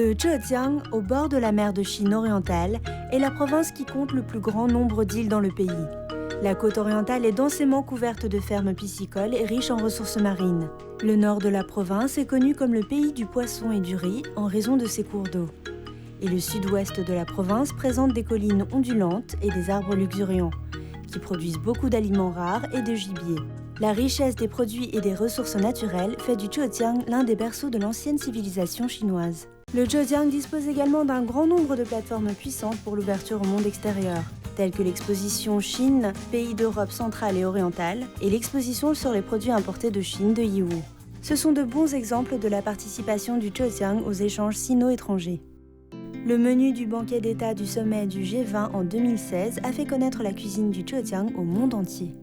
Le Zhejiang, au bord de la mer de Chine orientale, est la province qui compte le plus grand nombre d'îles dans le pays. La côte orientale est densément couverte de fermes piscicoles et riche en ressources marines. Le nord de la province est connu comme le pays du poisson et du riz en raison de ses cours d'eau. Et le sud-ouest de la province présente des collines ondulantes et des arbres luxuriants, qui produisent beaucoup d'aliments rares et de gibier. La richesse des produits et des ressources naturelles fait du Zhejiang l'un des berceaux de l'ancienne civilisation chinoise. Le Zhejiang dispose également d'un grand nombre de plateformes puissantes pour l'ouverture au monde extérieur, telles que l'exposition Chine, pays d'Europe centrale et orientale, et l'exposition sur les produits importés de Chine de Yiwu. Ce sont de bons exemples de la participation du Zhejiang aux échanges sino-étrangers. Le menu du banquet d'État du sommet du G20 en 2016 a fait connaître la cuisine du Zhejiang au monde entier.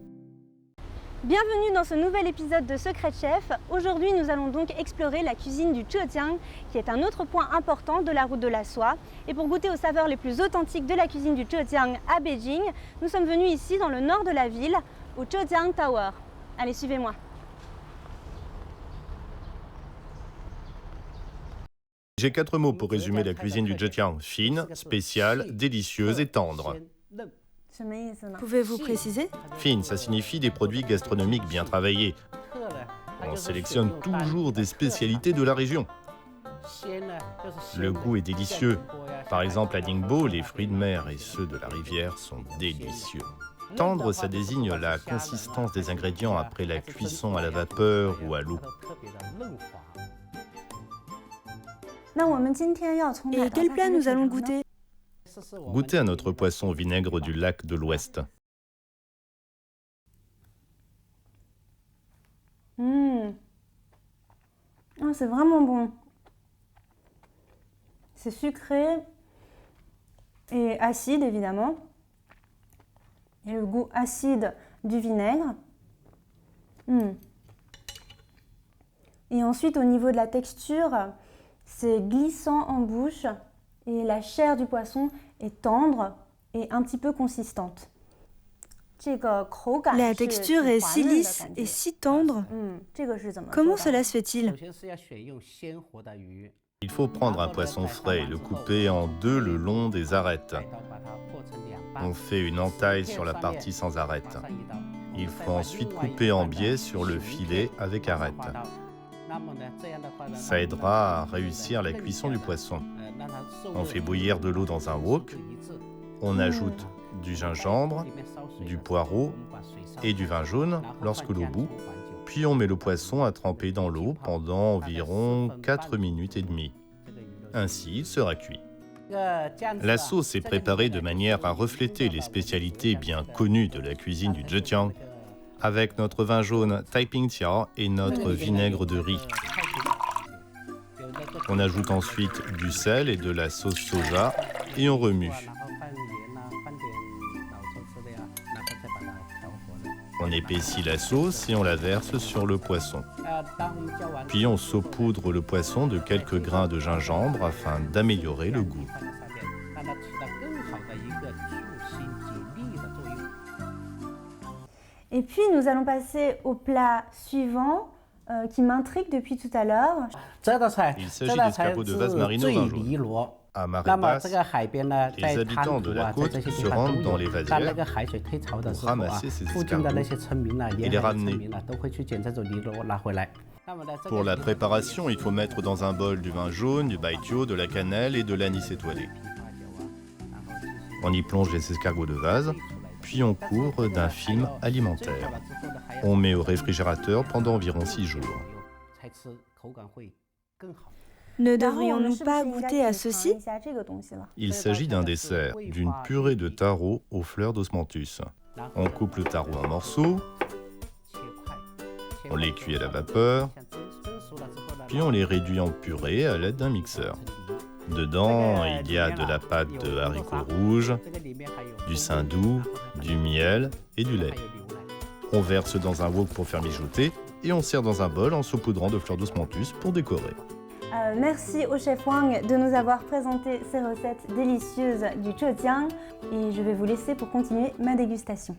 Bienvenue dans ce nouvel épisode de Secret Chef. Aujourd'hui, nous allons donc explorer la cuisine du Zhejiang, qui est un autre point important de la route de la soie. Et pour goûter aux saveurs les plus authentiques de la cuisine du Zhejiang à Beijing, nous sommes venus ici dans le nord de la ville, au Zhejiang Tower. Allez, suivez-moi. J'ai 4 mots pour résumer la cuisine du Zhejiang. Fine, spéciale, délicieuse et tendre. Pouvez-vous préciser ? Fine, ça signifie des produits gastronomiques bien travaillés. On sélectionne toujours des spécialités de la région. Le goût est délicieux. Par exemple, à Ningbo, les fruits de mer et ceux de la rivière sont délicieux. Tendre, ça désigne la consistance des ingrédients après la cuisson à la vapeur ou à l'eau. Et quel plat nous allons goûter ? Goûtez à notre poisson au vinaigre du lac de l'Ouest. Oh, c'est vraiment bon. C'est sucré et acide, évidemment. Et le goût acide du vinaigre. Et ensuite, au niveau de la texture, c'est glissant en bouche et la chair du poisson est tendre et un petit peu consistante. La texture est si lisse et si tendre. Comment cela se fait-il ? Il faut prendre un poisson frais et le couper en 2 le long des arêtes. On fait une entaille sur la partie sans arête. Il faut ensuite couper en biais sur le filet avec arête. Ça aidera à réussir la cuisson du poisson. On fait bouillir de l'eau dans un wok. On ajoute du gingembre, du poireau et du vin jaune lorsque l'eau bout. Puis on met le poisson à tremper dans l'eau pendant environ 4 minutes et demie. Ainsi, il sera cuit. La sauce est préparée de manière à refléter les spécialités bien connues de la cuisine du Zhejiang, avec notre vin jaune Taiping Tia et notre vinaigre de riz. On ajoute ensuite du sel et de la sauce soja et on remue. On épaissit la sauce et on la verse sur le poisson. Puis on saupoudre le poisson de quelques grains de gingembre afin d'améliorer le goût. Et puis nous allons passer au plat suivant qui m'intrigue depuis tout à l'heure. Il s'agit d'escargots de vase marino vin jaune. À marée basse, les habitants de la côte se rendent dans les vasières pour ramasser ces escargots et les ramener. Pour la préparation, il faut mettre dans un bol du vin jaune, du baijiu, de la cannelle et de l'anis étoilé. On y plonge les escargots de vase, puis on couvre d'un film alimentaire. On met au réfrigérateur pendant environ 6 jours. Ne devrions-nous pas goûter à ceci ? Il s'agit d'un dessert, d'une purée de taro aux fleurs d'osmanthus. On coupe le taro en morceaux, on les cuit à la vapeur, puis on les réduit en purée à l'aide d'un mixeur. Dedans, il y a de la pâte de haricots rouges, du saindoux, du miel et du lait. On verse dans un wok pour faire mijoter et on sert dans un bol en saupoudrant de fleurs d'osmanthus pour décorer. Merci au chef Wang de nous avoir présenté ces recettes délicieuses du Zhejiang et je vais vous laisser pour continuer ma dégustation.